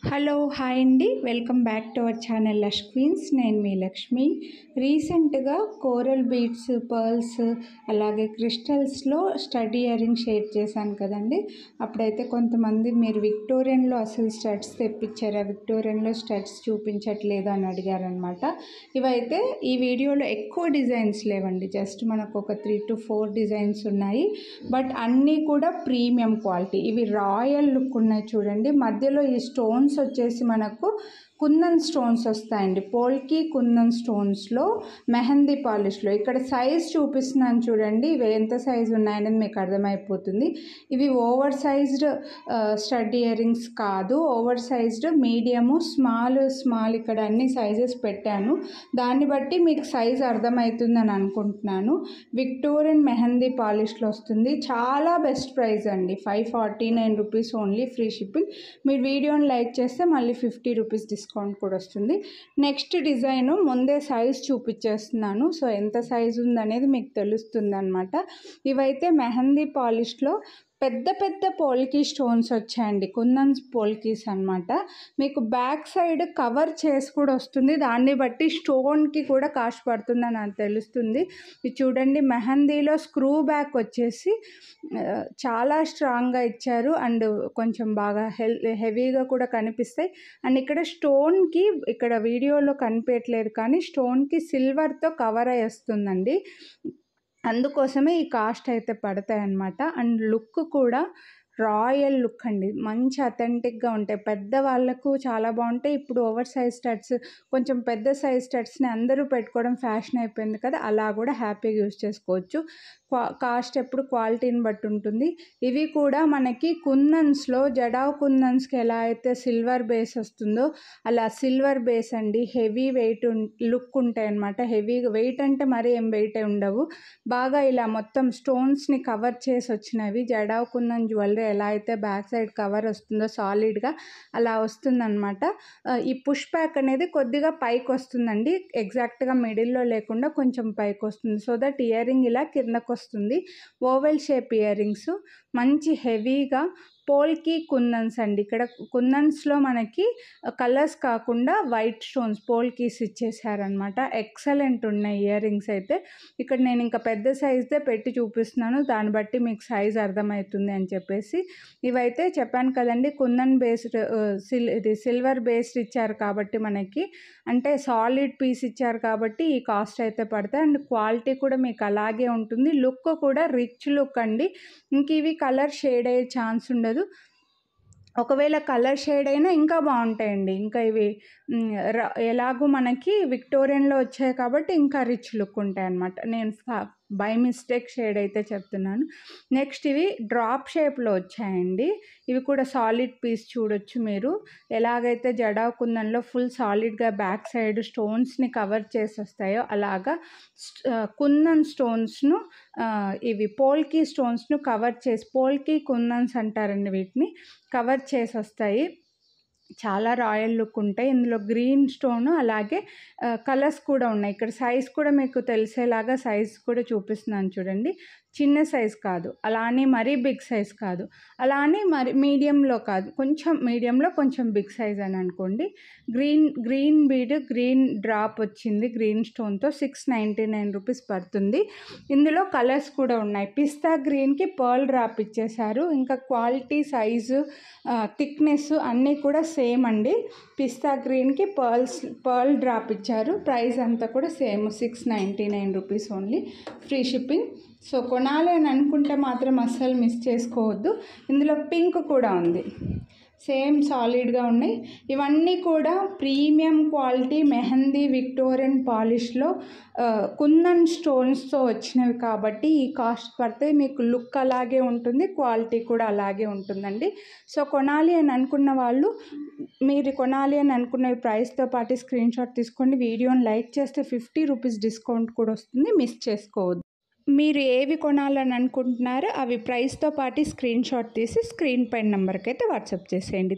Hello hi అండి, welcome back to our channel Lush Queens. నేను మీ లక్ష్మి. రీసెంట్గా కోరల్ బీడ్స్, పర్ల్స్, అలాగే క్రిస్టల్స్లో స్టడ్ ఇయర్ రింగ్ షేర్ చేశాను కదండి. అప్పుడైతే కొంతమంది మీరు విక్టోరియన్లో అసలు స్టడ్స్ తెప్పించారా, విక్టోరియన్లో స్టడ్స్ చూపించట్లేదు అని అడిగారనమాట. ఇవైతే ఈ వీడియోలో ఎక్కువ డిజైన్స్ లేవండి, జస్ట్ మనకు ఒక 3 to 4 డిజైన్స్ ఉన్నాయి. బట్ అన్నీ కూడా ప్రీమియం క్వాలిటీ. ఇవి రాయల్ లుక్ ఉన్నాయి చూడండి. మధ్యలో ఈ స్టోన్స్ వచ్చేసి మనకు కుందన్ స్టోన్స్ వస్తాయండి. పోల్కి కుందన్ స్టోన్స్లో మెహందీ పాలిష్లో. ఇక్కడ సైజ్ చూపిస్తున్నాను చూడండి, ఇవి ఎంత సైజు ఉన్నాయనేది మీకు అర్థమైపోతుంది. ఇవి over sized stud ear rings కాదు, ఓవర్ సైజ్డ్ మీడియము, స్మాల్ ఇక్కడ అన్ని సైజెస్ పెట్టాను. దాన్ని బట్టి మీకు సైజ్ అర్థమవుతుందని అనుకుంటున్నాను. విక్టోరియన్ మెహందీ పాలిష్లో వస్తుంది. చాలా బెస్ట్ ప్రైస్ అండి, 549 రూపీస్ ఓన్లీ, ఫ్రీ షిప్పింగ్. మీరు వీడియోని లైక్ చేస్తే మళ్ళీ 50 రూపీస్ డిస్కౌంట్ కూడా వస్తుంది. నెక్స్ట్ డిజైను ముందే సైజ్ చూపించేస్తున్నాను, సో ఎంత సైజు ఉందనేది మీకు తెలుస్తుంది అనమాట. ఇవైతే మెహందీ పాలిష్లో పెద్ద పెద్ద పోల్కీ స్టోన్స్ వచ్చాయండి, కుందన్స్ పోల్కీస్ అనమాట. మీకు బ్యాక్ సైడ్ కవర్ చేసి కూడా వస్తుంది, దాన్ని బట్టి స్టోన్కి కూడా కాస్ట్ పడుతుందని నాకు తెలుస్తుంది. ఇది చూడండి, మెహందీలో స్క్రూ బ్యాక్ వచ్చేసి చాలా స్ట్రాంగ్గా ఇచ్చారు అండ్ కొంచెం బాగా హెవీగా కూడా కనిపిస్తాయి. అండ్ ఇక్కడ స్టోన్కి, ఇక్కడ వీడియోలో కనిపించట్లేదు కానీ స్టోన్కి సిల్వర్తో కవర్ అయ్యి వస్తుందండి, అందుకోసమే ఈ కాస్ట్ అయితే పడతాయి అన్నమాట. అండ్ లుక్ కూడా రాయల్ లుక్ అండి, మంచి అథెంటిక్గా ఉంటాయి. పెద్దవాళ్ళకు చాలా బాగుంటాయి. ఇప్పుడు ఓవర్ సైజ్ స్టడ్స్, కొంచెం పెద్ద సైజ్ స్టడ్స్ని అందరూ పెట్టుకోవడం ఫ్యాషన్ అయిపోయింది కదా, అలా కూడా హ్యాపీగా యూజ్ చేసుకోవచ్చు. కాస్ట్ ఎప్పుడు క్వాలిటీని బట్టి ఉంటుంది. ఇవి కూడా మనకి కుందన్స్లో, జడావ్ కుందన్స్కి ఎలా అయితే సిల్వర్ బేస్ వస్తుందో అలా సిల్వర్ బేస్ అండి. హెవీ వెయిట్ లుక్ ఉంటాయి అన్నమాట. హెవీగా వెయిట్ అంటే మరీ ఏం వెయిట్ ఉండవు, బాగా ఇలా మొత్తం స్టోన్స్ని కవర్ చేసి వచ్చినవి. జడావ్ కుందన్ జ్యువెలరీ ఎలా అయితే బ్యాక్ సైడ్ కవర్ వస్తుందో సాలిడ్గా, అలా వస్తుందన్నమాట. ఈ పుష్ బ్యాక్ అనేది కొద్దిగా పైకి వస్తుందండి, ఎగ్జాక్ట్గా మిడిల్లో లేకుండా కొంచెం పైకి వస్తుంది, సో దట్ ఇయర్ రింగ్ ఇలా కిందకు వస్తుంది. ఓవెల్ షేప్ ఇయర్ రింగ్స్, మంచి హెవీగా పోల్కి కుందన్స్ అండి. ఇక్కడ కుందన్స్లో మనకి కలర్స్ కాకుండా వైట్ స్టోన్స్ పోల్కీస్ ఇచ్చేసారనమాట. ఎక్సలెంట్ ఉన్నాయి ఇయర్ రింగ్స్ అయితే. ఇక్కడ నేను ఇంకా పెద్ద సైజ్దే పెట్టి చూపిస్తున్నాను, దాన్ని బట్టి మీకు సైజ్ అర్థమవుతుంది అని చెప్పేసి. ఇవైతే చెప్పాను కదండి, కుందన్ బేస్డ్ ఇది సిల్వర్ బేస్డ్ ఇచ్చారు కాబట్టి మనకి, అంటే సాలిడ్ పీస్ ఇచ్చారు కాబట్టి ఈ కాస్ట్ అయితే పడతాయి. అండ్ క్వాలిటీ కూడా మీకు అలాగే ఉంటుంది. లుక్ కూడా రిచ్ లుక్ అండి. ఇంక ఇవి కలర్ షేడ్ అయ్యే ఛాన్స్ ఉండదు, ఒకవేళ కలర్ షేడ్ అయినా ఇంకా బాగుంటాయండి. ఇంకా ఇవి ఎలాగూ మనకి విక్టోరియన్లో వచ్చాయి కాబట్టి ఇంకా రిచ్ లుక్ ఉంటాయి అన్నమాట. నేను బై మిస్టేక్ షేడ్ అయితే చెప్తున్నాను. నెక్స్ట్ ఇవి డ్రాప్ షేప్లో వచ్చాయండి. ఇవి కూడా సాలిడ్ పీస్ చూడొచ్చు మీరు, ఎలాగైతే జడావ్ కుందన్లో ఫుల్ సాలిడ్గా బ్యాక్ సైడ్ స్టోన్స్ని కవర్ చేసి వస్తాయో అలాగా కుందన్ స్టోన్స్ను, ఇవి పోల్కీ స్టోన్స్ను కవర్ చేసి, పోల్కీ కుందన్స్ అంటారండి వీటిని, కవర్ చేసి వస్తాయి. చాలా రాయల్ లుక్ ఉంటాయి. ఇందులో గ్రీన్ స్టోన్ అలాగే కలర్స్ కూడా ఉన్నాయి. ఇక్కడ సైజ్ కూడా మీకు తెలిసేలాగా సైజ్ కూడా చూపిస్తున్నాను చూడండి. చిన్న సైజ్ కాదు, అలానే మరీ బిగ్ సైజ్ కాదు, అలానే మరి మీడియంలో కాదు, కొంచెం మీడియంలో కొంచెం బిగ్ సైజ్ అని అనుకోండి. గ్రీన్ బీడ్, గ్రీన్ డ్రాప్ వచ్చింది గ్రీన్ స్టోన్తో, 699 రూపీస్ పడుతుంది. ఇందులో కలర్స్ కూడా ఉన్నాయి. పిస్తా గ్రీన్కి పర్ల్ డ్రాప్ ఇచ్చేసారు. ఇంకా క్వాలిటీ, సైజు, థిక్నెస్ అన్నీ కూడా సేమ్ అండి. పిస్తా గ్రీన్కి పర్ల్ డ్రాప్ ఇచ్చారు. ప్రైస్ అంతా కూడా same, 699 rupees only, free shipping. So కొనాలి అని అనుకుంటే మాత్రం అస్సలు మిస్ చేసుకోవద్దు. ఇందులో పింక్ కూడా ఉంది, సేమ్ సాలిడ్గా ఉన్నాయి. ఇవన్నీ కూడా ప్రీమియం క్వాలిటీ మెహందీ విక్టోరియన్ పాలిష్లో కుందన్ స్టోన్స్తో వచ్చినవి కాబట్టి ఈ కాస్ట్ పడితే మీకు లుక్ అలాగే ఉంటుంది, క్వాలిటీ కూడా అలాగే ఉంటుందండి. సో కొనాలి అని అనుకున్న వాళ్ళు, మీరు కొనాలి అని అనుకున్న ప్రైస్తో పాటు స్క్రీన్ షాట్ తీసుకోండి. వీడియోని లైక్ చేస్తే 50 రూపీస్ డిస్కౌంట్ కూడా వస్తుంది, మిస్ చేసుకోవద్దు. మీరు ఏవి కొనాలని అనుకుంటున్నారో అవి ప్రైస్తో పాటు స్క్రీన్ షాట్ తీసి స్క్రీన్ పైన నెంబర్కి అయితే వాట్సాప్ చేసేయండి.